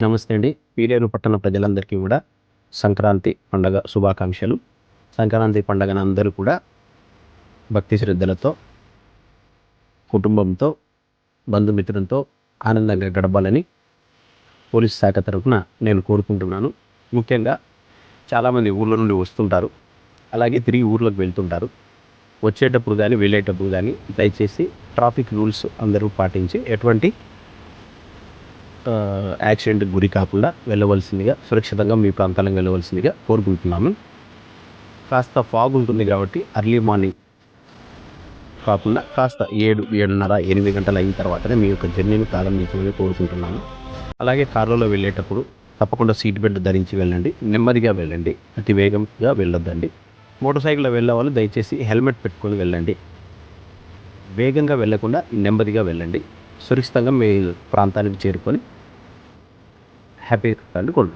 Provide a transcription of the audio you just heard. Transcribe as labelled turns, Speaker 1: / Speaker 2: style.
Speaker 1: నమస్తే అండి. పీలేరు పట్టణ ప్రజలందరికీ కూడా సంక్రాంతి పండగ శుభాకాంక్షలు. సంక్రాంతి పండగను అందరూ కూడా భక్తి శ్రద్ధలతో, కుటుంబంతో, బంధుమిత్రులతో ఆనందంగా గడపాలని పోలీస్ శాఖ తరఫున నేను కోరుకుంటున్నాను. ముఖ్యంగా చాలామంది ఊళ్ళో నుండి వస్తుంటారు, అలాగే తిరిగి ఊర్లోకి వెళ్తుంటారు. వచ్చేటప్పుడు కానీ వెళ్ళేటప్పుడు కానీ దయచేసి ట్రాఫిక్ రూల్స్ అందరూ పాటించి ఎటువంటి యాక్సిడెంట్కి గురి కాకుండా వెళ్ళవలసిందిగా, సురక్షితంగా మీ ప్రాంతాలకు వెళ్ళవలసిందిగా కోరుకుంటున్నాము. కాస్త ఫాగ్ ఉంటుంది కాబట్టి అర్లీ మార్నింగ్ కాకుండా కాస్త 7, 7:30, 8 గంటలు అయిన తర్వాతనే మీ యొక్క జర్నీని ప్రారంభించమని కోరుకుంటున్నాను. అలాగే కార్లలో వెళ్ళేటప్పుడు తప్పకుండా సీట్ బెల్ట్ ధరించి వెళ్ళండి. నెమ్మదిగా వెళ్ళండి, అతి వేగంగా వెళ్ళొద్దండి. మోటార్ సైకిల్లో వెళ్ళే వాళ్ళు దయచేసి హెల్మెట్ పెట్టుకొని వెళ్ళండి. వేగంగా వెళ్ళకుండా నెమ్మదిగా వెళ్ళండి. సురక్షితంగా మీ ప్రాంతానికి చేరుకొని హ్యాపీగా కోరుకుంటున్నాను.